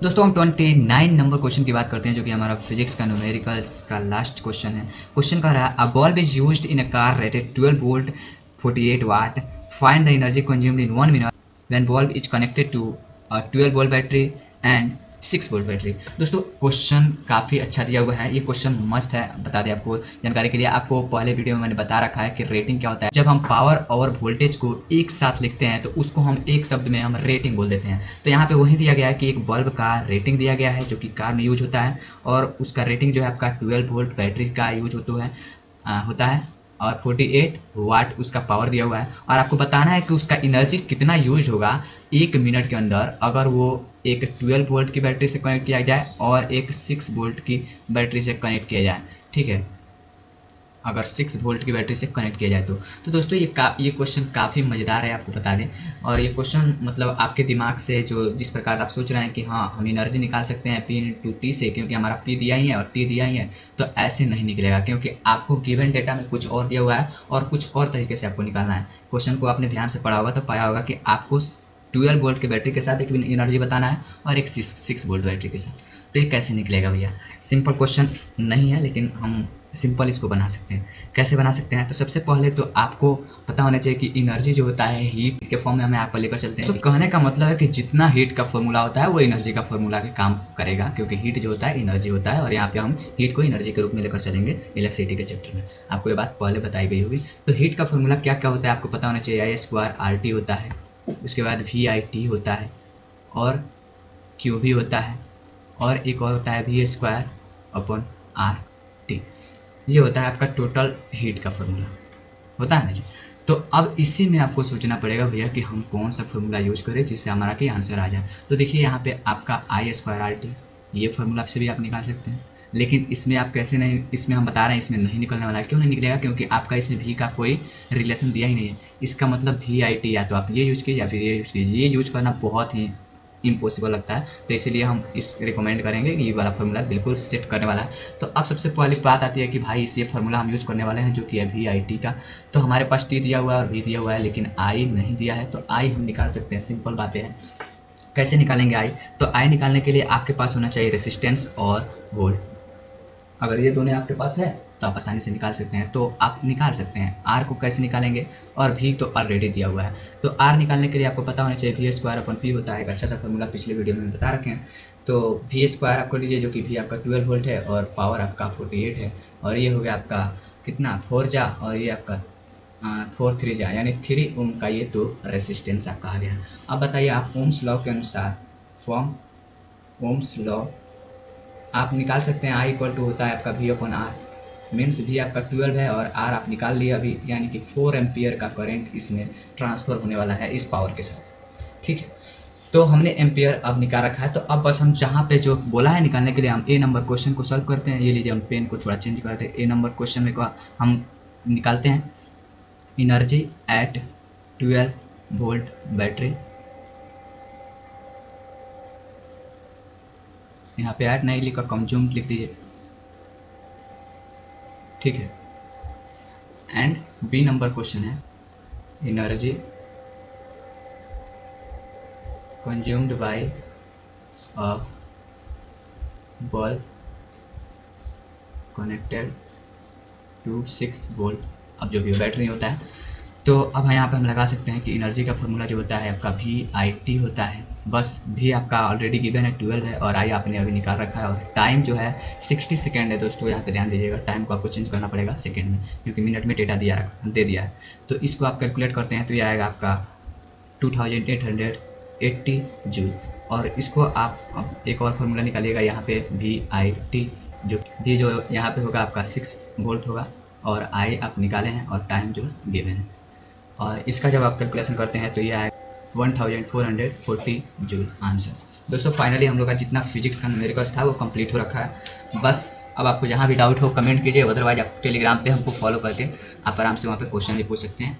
दोस्तों हम 29 number question की बात करते हैं जो कि हमारा फिजिक्स का न्यूमेरिकल्स का लास्ट क्वेश्चन है। क्वेश्चन कह रहा है a bulb is used in a car rated 12 volt 48 watt, find the energy consumed in 1 minute when bulb is connected to a 12 volt battery and 6 volt battery. दोस्तों question काफ़ी अच्छा दिया हुआ है, ये क्वेश्चन मस्त है। बता दें आपको जानकारी के लिए, आपको पहले वीडियो में मैंने बता रखा है कि रेटिंग क्या होता है। जब हम पावर और वोल्टेज को एक साथ लिखते हैं तो उसको हम एक शब्द में हम रेटिंग बोल देते हैं। तो यहाँ पे वही दिया गया है कि एक बल्ब का रेटिंग दिया गया है जो कि कार में यूज होता है, और उसका रेटिंग जो है आपका 12 वोल्ट बैटरी का यूज होता है और 48 वाट उसका पावर दिया हुआ है। और आपको बताना है कि उसका एनर्जी कितना यूज होगा 1 मिनट के अंदर अगर वो एक 12 वोल्ट की बैटरी से कनेक्ट किया जाए और एक 6 वोल्ट की बैटरी से कनेक्ट किया जाए। ठीक है, अगर 6 वोल्ट की बैटरी से कनेक्ट किया जाए तो दोस्तों ये क्वेश्चन काफ़ी मज़ेदार है, आपको बता दें। और ये क्वेश्चन मतलब आपके दिमाग से जो जिस प्रकार आप सोच रहे हैं कि हाँ हम एनर्जी निकाल सकते हैं P/T से, क्योंकि हमारा P दिया ही है और T दिया ही है, तो ऐसे नहीं निकलेगा, क्योंकि आपको गिवन डेटा में कुछ और दिया हुआ है और कुछ और तरीके से आपको निकालना है। क्वेश्चन को आपने ध्यान से पढ़ा होगा तो पाया होगा कि आपको 12 वोल्ट की बैटरी के साथ एक एनर्जी बताना है और एक 6 वोल्ट बैटरी के साथ। तो ये कैसे निकलेगा भैया? सिंपल क्वेश्चन नहीं है, लेकिन हम सिंपल इसको बना सकते हैं। कैसे बना सकते हैं? तो सबसे पहले तो आपको पता होना चाहिए कि एनर्जी जो होता है हीट के फॉर्म में हमें आपको लेकर चलते हैं। तो कहने का मतलब है कि जितना हीट का फॉर्मूला होता है वो एनर्जी का फॉर्मूला के काम करेगा, क्योंकि हीट जो होता है एनर्जी होता है, और यहाँ पे हम हीट को एनर्जी के रूप में लेकर चलेंगे इलेक्ट्रिसिटी के चैप्टर में। आपको ये बात पहले बताई गई होगी। तो हीट का फॉर्मूला क्या क्या होता है आपको पता होना चाहिए। I² RT होता है, उसके बाद VIT होता है, और QV होता है, और एक और होता है V²/RT। ये होता है आपका टोटल हीट का फॉर्मूला, होता है ना जी। तो अब इसी में आपको सोचना पड़ेगा भैया कि हम कौन सा फॉर्मूला यूज करें जिससे हमारा कि आंसर आ जाए। तो देखिए यहाँ पे आपका I² RT, ये फॉर्मूला से भी आप निकाल सकते हैं, लेकिन इसमें आप कैसे नहीं, इसमें हम बता रहे हैं इसमें नहीं निकलने वाला है। क्यों नहीं निकलेगा? क्योंकि आपका इसमें भी का कोई रिलेशन दिया ही नहीं है। इसका मतलब VIT या तो आप ये यूज कीजिए या फिर ये यूज कीजिए। ये यूज करना बहुत ही इम्पॉसिबल लगता है, तो इसीलिए हम इस रिकमेंड करेंगे कि ये वाला फार्मूला बिल्कुल सेट करने वाला है। तो अब सबसे पहली बात आती है कि भाई इस ये फार्मूला हम यूज करने वाले हैं जो कि है VIT का। तो हमारे पास T दिया हुआ है और V दिया हुआ है, लेकिन I नहीं दिया है, तो I हम निकाल सकते हैं। सिंपल बातें हैं। कैसे निकालेंगे I? तो I निकालने के लिए आपके पास होना चाहिए रेसिस्टेंस और वोल्ट। अगर ये दोनों आपके पास है तो आप आसानी से निकाल सकते हैं। तो आप निकाल सकते हैं आर को कैसे निकालेंगे, और भी तो ऑलरेडी दिया हुआ है। तो आर निकालने के लिए आपको पता होना चाहिए V²/P होता है। एक अच्छा सा फॉर्मूला पिछले वीडियो में बता रखे हैं। तो V² आपको लीजिए, जो कि V आपका 12 वोल्ट है और पावर आपका 48 है, और ये हो गया आपका कितना 4 जा, और ये आपका 4 3 जा, यानी 3 ओम का ये तो रेसिस्टेंस आपका आ गया। अब बताइए आप ओम्स लॉ के अनुसार, फ्रॉम ओम्स लॉ आप निकाल सकते हैं I होता है आपका V/R, मीन्स V आपका 12 है और R आप निकाल लिए अभी, यानी कि 4 एम्पियर का करंट इसमें ट्रांसफ़र होने वाला है इस पावर के साथ। ठीक है, तो हमने एम्पियर अब निकाल रखा है। तो अब बस हम जहाँ पे जो बोला है निकालने के लिए हम A नंबर क्वेश्चन को सॉल्व करते हैं। ये लीजिए, हम पेन को थोड़ा चेंज करते हैं। A नंबर क्वेश्चन में हम निकालते हैं एनर्जी एट 12 वोल्ट बैटरी। यहाँ पे ऐड नहीं लिखा, कंज्यूम्ड लिख दीजिए। ठीक है, एंड बी नंबर क्वेश्चन है energy consumed by a bulb connected to 6 volt. अब जो भी बैटरी होता है, तो अब यहाँ पे हम लगा सकते हैं कि एनर्जी का फॉर्मूला जो होता है आपका VIT होता है। बस V आपका ऑलरेडी गिवन है 12 है, और I आपने अभी निकाल रखा है, और टाइम जो है 60 सेकेंड है। दोस्तों यहाँ पे ध्यान दीजिएगा, टाइम को आपको चेंज करना पड़ेगा सेकेंड में, क्योंकि मिनट में डेटा दे दिया है। तो इसको आप कैलकुलेट करते हैं तो ये आएगा आपका 2880 जूल। और इसको आप अब एक और फार्मूला निकालिएगा यहाँ पे VIT, जो यहाँ पे होगा आपका 6 वोल्ट होगा, और I आप निकाले हैं और टाइम जो गिवन है, और इसका जब आप कैलकुलेशन करते हैं तो ये आएगा 1440 जूल आंसर। दोस्तों फाइनली हम लोग का जितना फिजिक्स का न्यूमेरिकल्स था वो कंप्लीट हो रखा है। बस अब आपको जहाँ भी डाउट हो कमेंट कीजिए, अदरवाइज आप टेलीग्राम पे हमको फॉलो करके आप आराम से वहाँ पे क्वेश्चन भी पूछ सकते हैं।